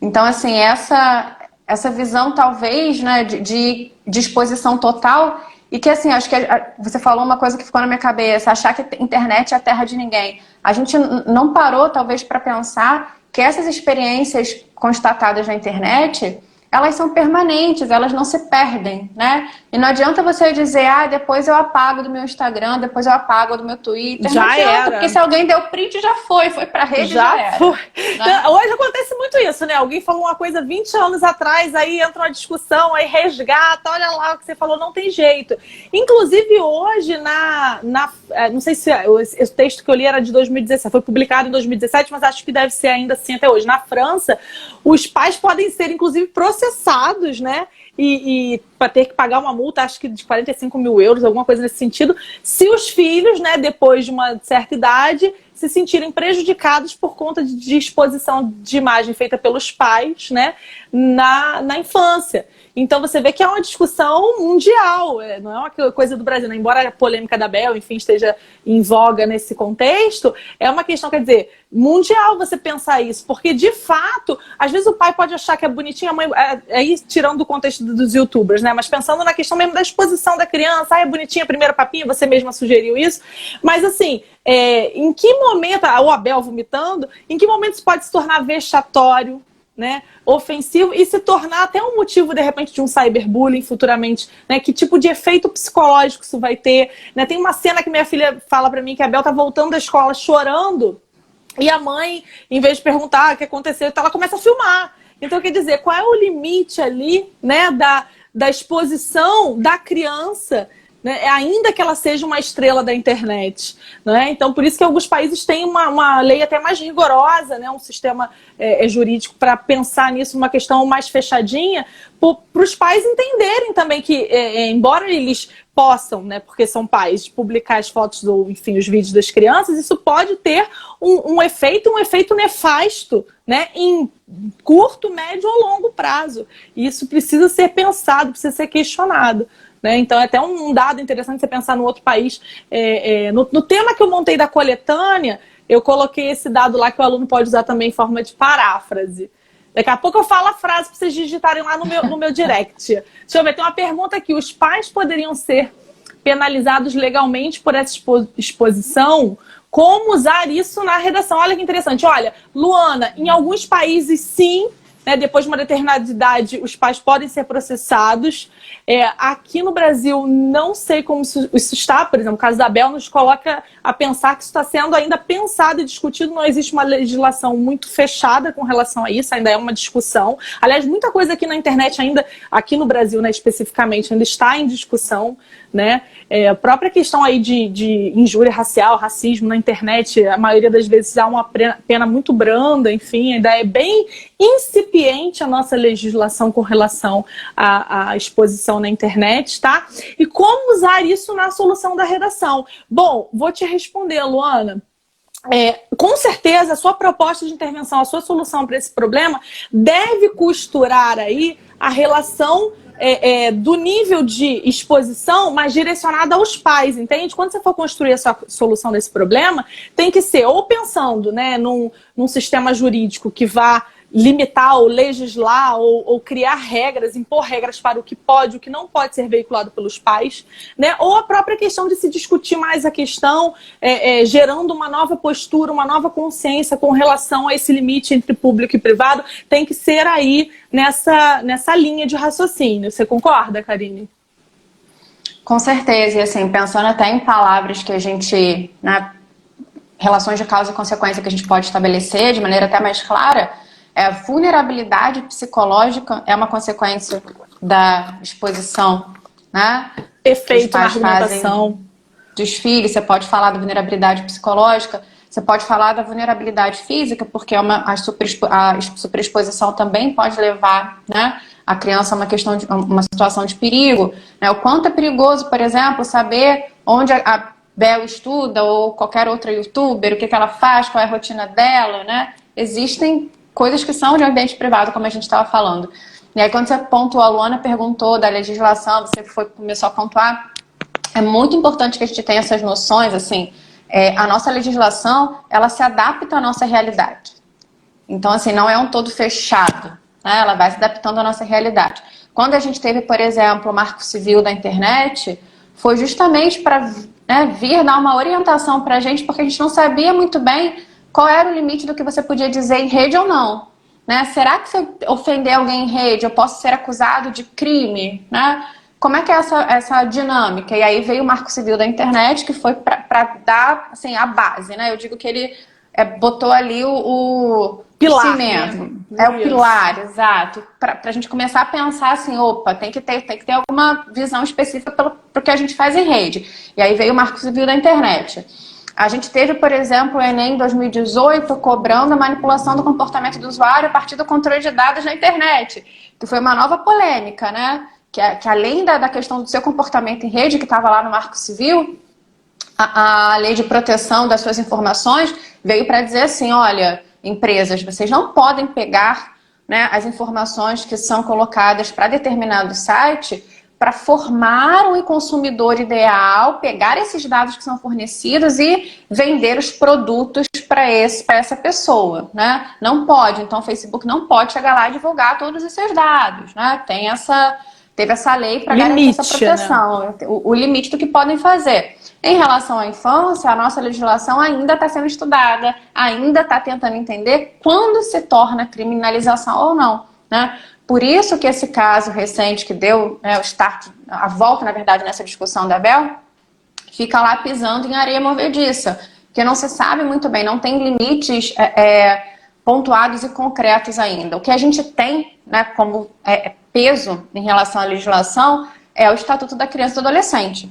Speaker 2: Então, assim, essa visão, talvez, né, de exposição total, e que, assim, acho que você falou uma coisa que ficou na minha cabeça, achar que a internet é a terra de ninguém. A gente não parou, talvez, para pensar que essas experiências constatadas na internet, elas são permanentes, elas não se perdem, né? E não adianta você dizer, depois eu apago do meu Instagram, depois eu apago do meu Twitter.
Speaker 1: Já
Speaker 2: não adianta,
Speaker 1: era.
Speaker 2: porque se alguém deu print, já foi pra rede, já era.
Speaker 1: Foi.
Speaker 2: Né?
Speaker 1: Hoje acontece muito isso, né? Alguém falou uma coisa 20 anos atrás, aí entra uma discussão, aí resgata, olha lá o que você falou, não tem jeito. Inclusive hoje, não sei se esse texto que eu li era de 2017, foi publicado em 2017, mas acho que deve ser ainda assim até hoje. Na França, os pais podem ser, inclusive, processados, né? E para ter que pagar uma multa, acho que de 45 mil euros, alguma coisa nesse sentido, se os filhos, né, depois de uma certa idade, se sentirem prejudicados por conta de exposição de imagem feita pelos pais, né, na infância. Então você vê que é uma discussão mundial, não é uma coisa do Brasil, né? Embora a polêmica da Bel, enfim, esteja em voga nesse contexto, é uma questão, quer dizer, mundial você pensar isso, porque de fato, às vezes o pai pode achar que é bonitinho, a mãe, aí tirando do contexto dos youtubers, né? Mas pensando na questão mesmo da exposição da criança, é bonitinha, primeiro papinho, você mesma sugeriu isso, mas assim, em que momento, ou a Bel vomitando, em que momento isso pode se tornar vexatório? né, ofensivo e se tornar até um motivo, de repente, de um cyberbullying futuramente, né? Que tipo de efeito psicológico isso vai ter, né? Tem uma cena que minha filha fala pra mim que a Bel tá voltando da escola chorando e a mãe, em vez de perguntar o que aconteceu, ela começa a filmar. Então, quer dizer, qual é o limite ali, né, da exposição da criança, né, ainda que ela seja uma estrela da internet, né? Então, por isso que alguns países têm uma lei até mais rigorosa, né, um sistema jurídico para pensar nisso, uma questão mais fechadinha, para os pais entenderem também que, embora eles possam, né, porque são pais, publicar as fotos ou, enfim, os vídeos das crianças, isso pode ter um efeito nefasto, né, em curto, médio ou longo prazo. E isso precisa ser pensado, precisa ser questionado. Né? Então é até um dado interessante você pensar no outro país. No tema que eu montei da coletânea, eu coloquei esse dado lá que o aluno pode usar também em forma de paráfrase. Daqui a pouco eu falo a frase para vocês digitarem lá no meu direct. Deixa eu ver, tem uma pergunta aqui. Os pais poderiam ser penalizados legalmente por essa exposição? Como usar isso na redação? Olha que interessante. Olha, Luana, em alguns países sim, né, depois de uma determinada idade, os pais podem ser processados. Aqui no Brasil, não sei como isso está. Por exemplo, o caso da Bel nos coloca a pensar que isso está sendo ainda pensado e discutido. Não existe uma legislação muito fechada com relação a isso, ainda é uma discussão. Aliás, muita coisa aqui na internet ainda, aqui no Brasil, né, especificamente, ainda está em discussão. Né? A própria questão aí de injúria racial, racismo na internet, a maioria das vezes há uma pena muito branda, enfim, ainda é bem incipiente a nossa legislação com relação à exposição na internet, tá? E como usar isso na solução da redação? Bom, vou te responder, Luana. Com certeza, a sua proposta de intervenção, a sua solução para esse problema deve costurar aí a relação do nível de exposição, mas direcionada aos pais, entende? Quando você for construir a sua solução desse problema, tem que ser ou pensando, né, num sistema jurídico que vá limitar ou legislar ou criar regras, impor regras para o que pode, o que não pode ser veiculado pelos pais, né? Ou a própria questão de se discutir mais a questão, gerando uma nova postura, uma nova consciência com relação a esse limite entre público e privado, tem que ser aí nessa linha de raciocínio. Você concorda, Karine?
Speaker 2: Com certeza, e assim, pensando até em palavras que a gente, né, relações de causa e consequência que a gente pode estabelecer de maneira até mais clara, vulnerabilidade psicológica é uma consequência da exposição, né?
Speaker 1: Efeito na argumentação
Speaker 2: dos filhos. Você pode falar da vulnerabilidade psicológica, você pode falar da vulnerabilidade física, porque a superexposição também pode levar, né, a criança a uma situação de perigo. Né? O quanto é perigoso, por exemplo, saber onde a Bel estuda ou qualquer outra youtuber, o que ela faz, qual é a rotina dela, né? Existem coisas que são de ambiente privado, como a gente estava falando. E aí, quando você pontuou, a Luana perguntou da legislação, você começou a pontuar, é muito importante que a gente tenha essas noções, assim, a nossa legislação, ela se adapta à nossa realidade. Então, assim, não é um todo fechado, né? Ela vai se adaptando à nossa realidade. Quando a gente teve, por exemplo, o Marco Civil da internet, foi justamente para, né, vir dar uma orientação para a gente, porque a gente não sabia muito bem qual era o limite do que você podia dizer em rede ou não. Né? Será que se eu ofender alguém em rede, eu posso ser acusado de crime? Né? Como é que é essa dinâmica? E aí veio o Marco Civil da internet, que foi para dar, assim, a base. Né? Eu digo que ele botou ali o
Speaker 1: pilar,
Speaker 2: cimento. Né? O pilar, exato. Para a gente começar a pensar assim, opa, tem que ter alguma visão específica para o que a gente faz em rede. E aí veio o Marco Civil da internet. A gente teve, por exemplo, o Enem 2018 cobrando a manipulação do comportamento do usuário a partir do controle de dados na internet, que foi uma nova polêmica, né? Que além da questão do seu comportamento em rede, que estava lá no Marco Civil, a lei de proteção das suas informações veio para dizer assim, olha, empresas, vocês não podem pegar, né, as informações que são colocadas para determinado site para formar um consumidor ideal, pegar esses dados que são fornecidos e vender os produtos para essa pessoa, né? Não pode, então o Facebook não pode chegar lá e divulgar todos os seus dados, né? Tem teve essa lei para garantir essa proteção, né? O limite do que podem fazer. Em relação à infância, a nossa legislação ainda está sendo estudada, ainda está tentando entender quando se torna criminalização ou não, né? Por isso que esse caso recente que deu, né, o start, a volta, na verdade, nessa discussão da Bel, fica lá pisando em areia movediça, porque não se sabe muito bem, não tem limites pontuados e concretos ainda. O que a gente tem, né, como peso em relação à legislação é o Estatuto da Criança e do Adolescente.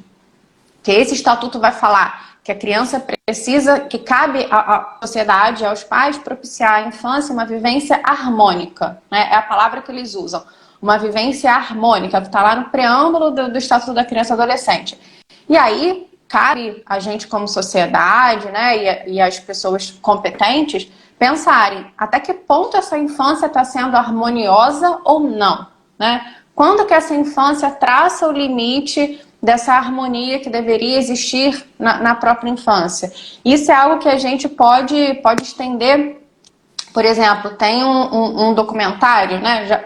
Speaker 2: Que esse estatuto vai falar que a criança precisa, que cabe à sociedade, aos pais, propiciar à infância uma vivência harmônica, né? É a palavra que eles usam. Uma vivência harmônica, que está lá no preâmbulo do Estatuto da Criança e do Adolescente. E aí, cabe a gente como sociedade, né, e as pessoas competentes, pensarem até que ponto essa infância está sendo harmoniosa ou não, né? Quando que essa infância traça o limite dessa harmonia que deveria existir na própria infância. Isso é algo que a gente pode estender. Por exemplo, tem um documentário, né, já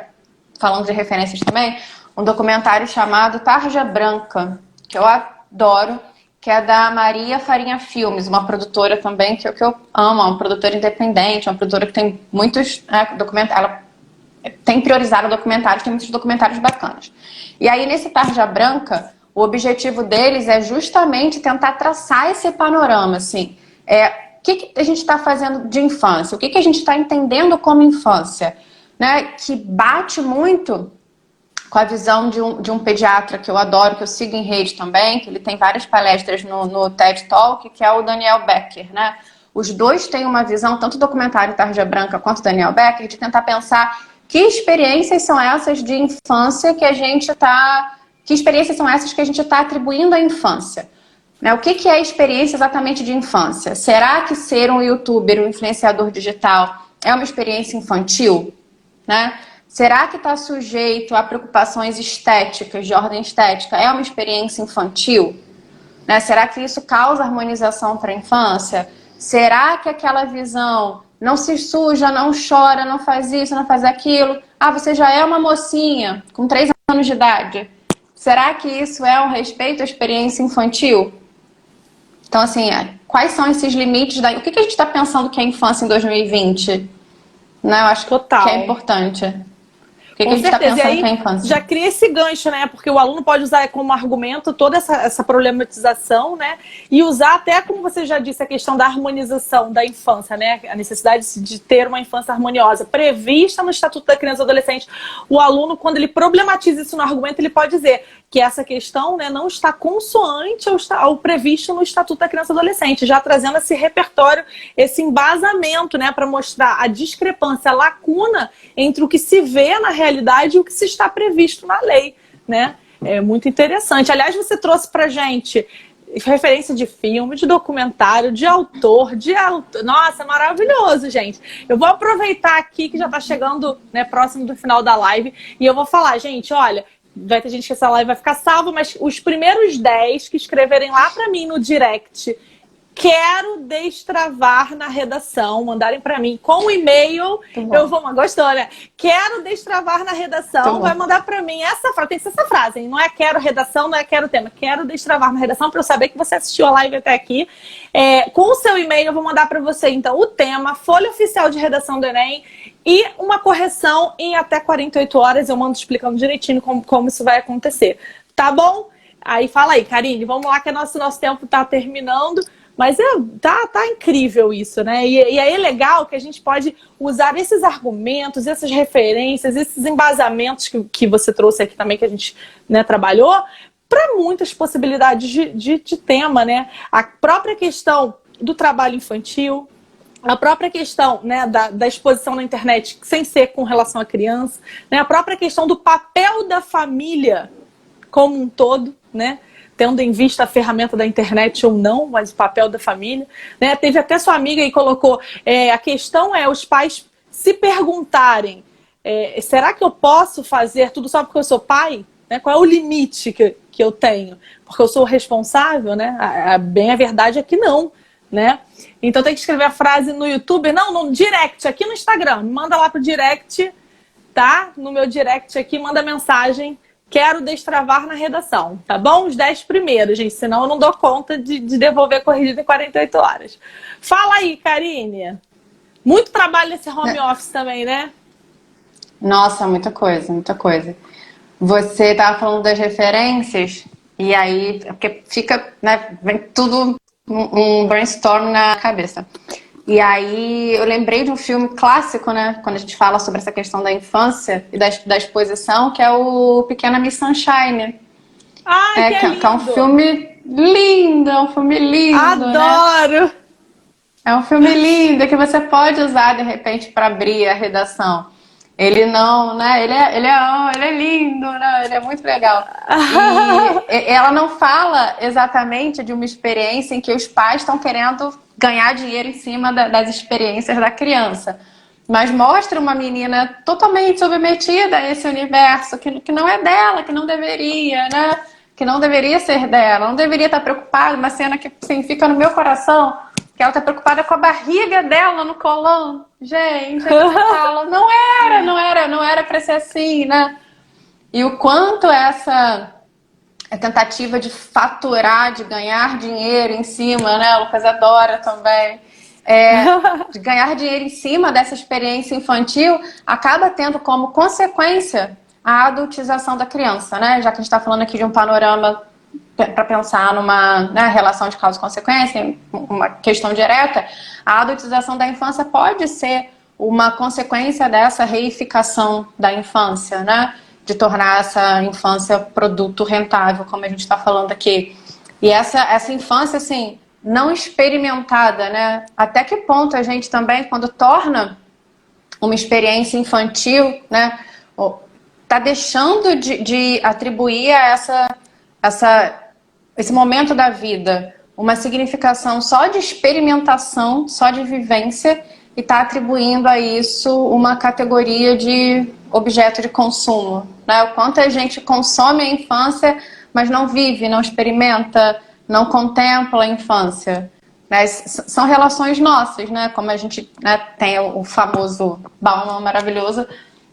Speaker 2: falando de referências também, um documentário chamado Tarja Branca, que eu adoro, que é da Maria Farinha Filmes, uma produtora também que eu amo, uma produtora independente, uma produtora que tem muitos documentários, ela tem priorizado documentários, tem muitos documentários bacanas. E aí, nesse Tarja Branca, o objetivo deles é justamente tentar traçar esse panorama, assim. O que a gente está fazendo de infância? O que a gente está entendendo como infância? Né? Que bate muito com a visão de um pediatra que eu adoro, que eu sigo em rede também, que ele tem várias palestras no TED Talk, que é o Daniel Becker, né? Os dois têm uma visão, tanto o documentário Tarja Branca quanto o Daniel Becker, de tentar pensar que experiências são essas de infância que a gente está... Que experiências são essas que a gente está atribuindo à infância? Né? O que é a experiência exatamente de infância? Será que ser um youtuber, um influenciador digital é uma experiência infantil? Né? Será que está sujeito a preocupações estéticas, de ordem estética? É uma experiência infantil? Né? Será que isso causa harmonização para a infância? Será que aquela visão não se suja, não chora, não faz isso, não faz aquilo? Ah, você já é uma mocinha com 3 anos de idade. Será que isso é um respeito à experiência infantil? Então, assim, quais são esses limites? O que a gente está pensando que é infância em 2020? Né? Eu acho que é importante. O que a gente está pensando que é infância?
Speaker 1: Já cria esse gancho, né? Porque o aluno pode usar como argumento toda essa problematização, né? E usar até, como você já disse, a questão da harmonização da infância, né? A necessidade de ter uma infância harmoniosa, prevista no Estatuto da Criança e do Adolescente. O aluno, quando ele problematiza isso no argumento, ele pode dizer que essa questão, né, não está consoante ao previsto no Estatuto da Criança e do Adolescente, já trazendo esse repertório, esse embasamento, né, para mostrar a discrepância, a lacuna entre o que se vê na realidade e o que se está previsto na lei, né? É muito interessante. Aliás, você trouxe pra gente referência de filme, de documentário, de autor, Nossa, maravilhoso, gente. Eu vou aproveitar aqui que já tá chegando, né, próximo do final da live, e eu vou falar, gente, olha, vai ter gente que essa live vai ficar salva, mas os primeiros 10 que escreverem lá pra mim no direct, quero destravar na redação, mandarem para mim com o e-mail, eu vou, gostou, né? Quero destravar na redação, vai mandar para mim essa frase, tem que ser essa frase, hein? Não é quero redação, não é quero tema, quero destravar na redação, para eu saber que você assistiu a live até aqui. Com o seu e-mail eu vou mandar para você, então, o tema, folha oficial de redação do Enem e uma correção em até 48 horas, eu mando explicando direitinho como isso vai acontecer, tá bom? Aí fala aí, Karine, vamos lá que nosso tempo tá terminando. Mas tá incrível isso, né? E aí é legal que a gente pode usar esses argumentos, essas referências, esses embasamentos que você trouxe aqui também, que a gente, né, trabalhou, para muitas possibilidades de tema, né? A própria questão do trabalho infantil, a própria questão, né, da exposição na internet sem ser com relação à criança, né? A própria questão do papel da família como um todo, né? Tendo em vista a ferramenta da internet ou não, mas o papel da família, né? Teve até sua amiga aí colocou, a questão é os pais se perguntarem, será que eu posso fazer tudo só porque eu sou pai? Né? Qual é o limite que eu tenho? Porque eu sou responsável, né? A verdade é que não, né? Então tem que escrever a frase no YouTube, não, no direct, aqui no Instagram, manda lá pro direct, tá? No meu direct aqui, manda mensagem Quero destravar na redação, tá bom? Os 10 primeiros, gente, senão eu não dou conta de devolver corrigido em 48 horas. Fala aí, Karine. Muito trabalho nesse home office também, né?
Speaker 2: Nossa, muita coisa, muita coisa. Você estava falando das referências, e aí, porque fica, né, vem tudo um brainstorm na cabeça. E aí eu lembrei de um filme clássico, né? Quando a gente fala sobre essa questão da infância e da exposição, que é o Pequena Miss Sunshine.
Speaker 1: Ai,
Speaker 2: Que é um filme lindo, é um filme lindo.
Speaker 1: Adoro!
Speaker 2: Né? É um filme lindo que você pode usar de repente para abrir a redação. Ele não, né? Ele é lindo, né? Ele é muito legal. E ela não fala exatamente de uma experiência em que os pais estão querendo ganhar dinheiro em cima das experiências da criança. Mas mostra uma menina totalmente submetida a esse universo que não é dela, que não deveria, né? Que não deveria ser dela, não deveria estar preocupada. Uma cena que assim, fica no meu coração, que ela está preocupada com a barriga dela no colão. Gente, aí você fala, não era para ser assim, né? E o quanto essa tentativa de faturar, de ganhar dinheiro em cima, né? O Lucas adora também. De ganhar dinheiro em cima dessa experiência infantil acaba tendo como consequência a adultização da criança, né? Já que a gente está falando aqui de um panorama para pensar numa, né, relação de causa e consequência, uma questão direta, a adultização da infância pode ser uma consequência dessa reificação da infância, né? De tornar essa infância produto rentável, como a gente está falando aqui. E essa infância, assim, não experimentada, né? Até que ponto a gente também, quando torna uma experiência infantil, né, tá deixando de atribuir a esse momento da vida uma significação só de experimentação, só de vivência, e está atribuindo a isso uma categoria de objeto de consumo, né? O quanto a gente consome a infância, mas não vive, não experimenta, não contempla a infância. Né? São relações nossas, né? Como a gente, né, tem o famoso Bauman maravilhoso,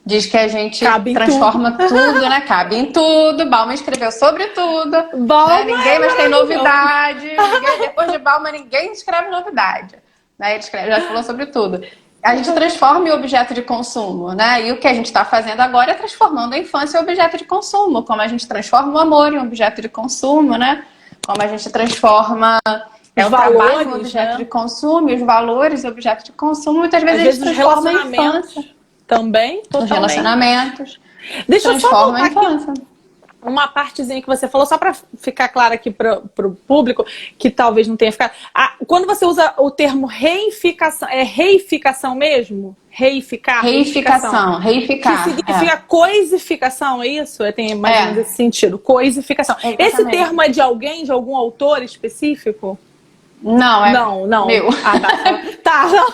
Speaker 2: diz que a gente transforma tudo, né? Cabe em tudo. Bauman escreveu sobre tudo. Né? Ninguém mais tem novidade. Depois de Bauman, ninguém escreve novidade. Né? Ele já falou sobre tudo. A gente transforma em objeto de consumo, né? E o que a gente está fazendo agora é transformando a infância em objeto de consumo. Como a gente transforma o amor em objeto de consumo, né? Como a gente transforma o trabalho em objeto de consumo, e os valores em objeto de consumo. Muitas vezes a gente transforma a infância.
Speaker 1: Também, totalmente.
Speaker 2: Os relacionamentos.
Speaker 1: Deixa eu só voltar aqui uma partezinha que você falou, só para ficar claro aqui para o público, que talvez não tenha ficado. Quando você usa o termo reificação, é reificação mesmo? Reificar?
Speaker 2: Reificar.
Speaker 1: Que significa coisificação, é isso? Tem mais ou menos esse sentido, coisificação. Esse termo é de alguém, de algum autor específico?
Speaker 2: Não,
Speaker 1: Não.
Speaker 2: Meu.
Speaker 1: Tá, não.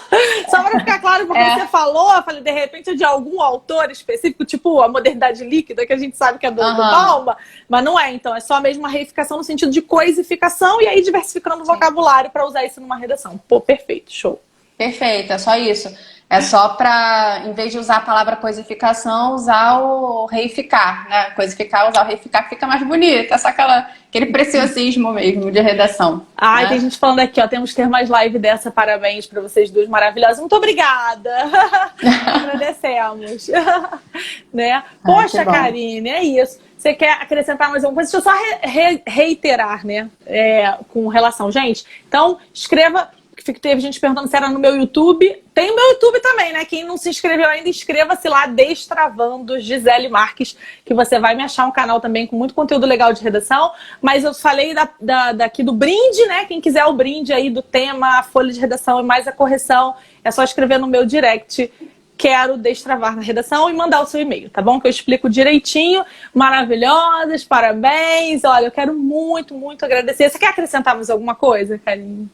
Speaker 1: Só para ficar claro, porque você falou, eu falei, de repente é de algum autor específico, tipo a modernidade líquida, que a gente sabe que é do Bauman, mas não é, então, é só mesmo uma reificação no sentido de coisificação e aí diversificando o vocabulário para usar isso numa redação. Pô, perfeito, show.
Speaker 2: Perfeito, é só isso. É só para, em vez de usar a palavra coisificação, usar o reificar, né? Coisificar, usar o reificar, fica mais bonito. É só aquele preciosismo mesmo de redação.
Speaker 1: Ai, tem gente falando aqui, ó, temos que ter mais live dessa, parabéns para vocês duas maravilhosas. Muito obrigada. Agradecemos. Né? Poxa, Karine, é isso. Você quer acrescentar mais alguma coisa? Deixa eu só reiterar, né? Com relação, gente. Então, escreva. Teve gente perguntando se era no meu YouTube. Tem o meu YouTube também, né? Quem não se inscreveu ainda, inscreva-se lá, Destravando Gisele Marques, que você vai me achar um canal também com muito conteúdo legal de redação. Mas eu falei daqui do brinde, né? Quem quiser o brinde aí do tema, a folha de redação e mais a correção, é só escrever no meu direct. Quero destravar na redação e mandar o seu e-mail, tá bom? Que eu explico direitinho. Maravilhosas, parabéns. Olha, eu quero muito, muito agradecer. Você quer acrescentar mais alguma coisa, Karine?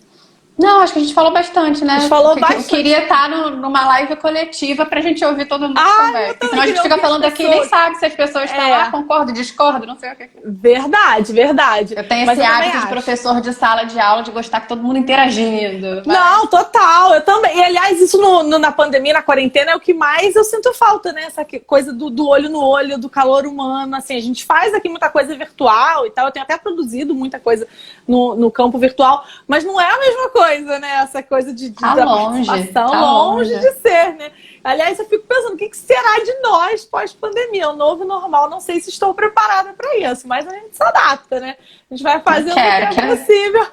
Speaker 2: Não, acho que a gente falou bastante, né?
Speaker 1: A gente falou
Speaker 2: Porque
Speaker 1: bastante.
Speaker 2: eu queria estar numa live coletiva pra gente ouvir todo mundo também.
Speaker 1: Eu
Speaker 2: Porque senão a gente fica falando aqui e nem sabe se as pessoas estão lá, concordo, discordo, não sei o que.
Speaker 1: Verdade, verdade.
Speaker 2: Eu tenho
Speaker 1: Mas
Speaker 2: esse
Speaker 1: eu
Speaker 2: hábito
Speaker 1: também
Speaker 2: de
Speaker 1: acho.
Speaker 2: professor de sala de aula, de gostar que todo mundo interagindo.
Speaker 1: Não, total, eu também. E, aliás, isso na pandemia, na quarentena, é o que mais eu sinto falta, né? Essa coisa do olho no olho, do calor humano. Assim, a gente faz aqui muita coisa virtual e tal. Eu tenho até produzido muita coisa no campo virtual, mas não é a mesma coisa, né? Essa coisa
Speaker 2: Tá
Speaker 1: da
Speaker 2: longe,
Speaker 1: participação,
Speaker 2: tá
Speaker 1: longe
Speaker 2: longe.
Speaker 1: de ser, né? Aliás, eu fico pensando, o que será de nós pós-pandemia? O novo normal, não sei se estou preparada para isso, mas a gente se adapta, né? A gente vai fazer o que é possível.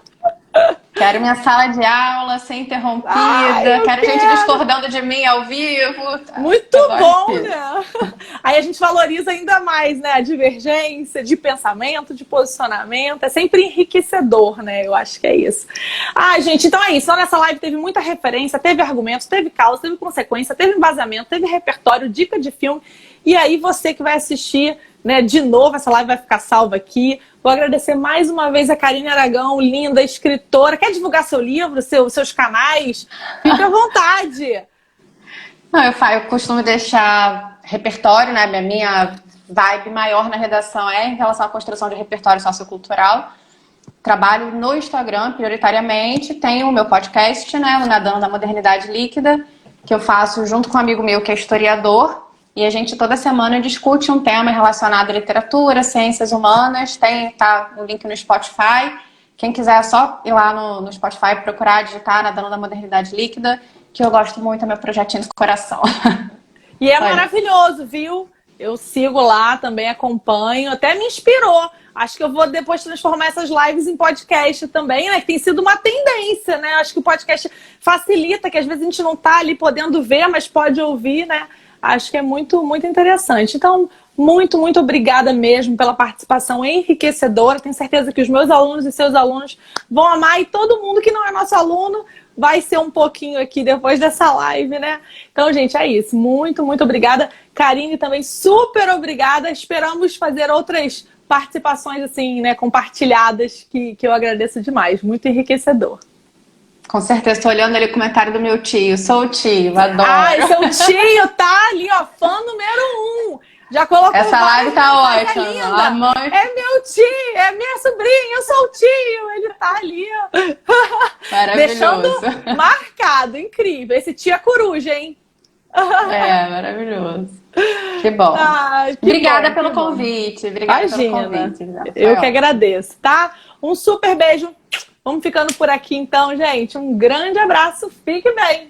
Speaker 2: Quero minha sala de aula ser interrompida, quero gente discordando de mim ao vivo.
Speaker 1: Muito bom, né? Aí a gente valoriza ainda mais, né? A divergência de pensamento, de posicionamento. É sempre enriquecedor, né? Eu acho que é isso. Gente, então é isso. Então, nessa live teve muita referência, teve argumentos, teve causa, teve consequência, teve embasamento, teve repertório, dica de filme. E aí você que vai assistir, né, de novo, essa live vai ficar salva aqui. Vou agradecer mais uma vez a Karine Aragão, linda escritora. Quer divulgar seu livro, seus canais? Fique à vontade.
Speaker 2: Não, eu costumo deixar repertório, né? Minha vibe maior na redação é em relação à construção de repertório sociocultural. Trabalho no Instagram, prioritariamente. Tenho o meu podcast, né? O Nadando na Modernidade Líquida, que eu faço junto com um amigo meu que é historiador. E a gente toda semana discute um tema relacionado à literatura, ciências humanas. Tá o link no Spotify. Quem quiser é só ir lá no Spotify procurar, digitar Nadando na Modernidade Líquida, que eu gosto muito, é meu projetinho do coração.
Speaker 1: E é maravilhoso, viu? Eu sigo lá, também acompanho. Até me inspirou. Acho que eu vou depois transformar essas lives em podcast também, né? Que tem sido uma tendência, né? Acho que o podcast facilita, que às vezes a gente não tá ali podendo ver, mas pode ouvir, né? Acho que é muito, muito interessante. Então, muito, muito obrigada mesmo pela participação enriquecedora. Tenho certeza que os meus alunos e seus alunos vão amar, e todo mundo que não é nosso aluno vai ser um pouquinho aqui depois dessa live, né? Então, gente, é isso. Muito, muito obrigada. Karine também, super obrigada. Esperamos fazer outras participações, assim, né, compartilhadas, que eu agradeço demais. Muito enriquecedor.
Speaker 2: Com certeza, estou olhando ali o comentário do meu tio. Sou o tio, adoro.
Speaker 1: Seu tio tá ali, ó, fã número 1. Já colocou.
Speaker 2: Essa live tá ótima.
Speaker 1: A mãe... É meu tio, é minha sobrinha, eu sou o tio. Ele tá ali, ó.
Speaker 2: Maravilhoso.
Speaker 1: Deixando marcado, incrível. Esse tio é coruja, hein?
Speaker 2: É, maravilhoso. Que bom. Obrigada pelo convite. Obrigada pelo convite.
Speaker 1: Eu que agradeço, tá? Um super beijo. Vamos ficando por aqui então, gente. Um grande abraço. Fique bem.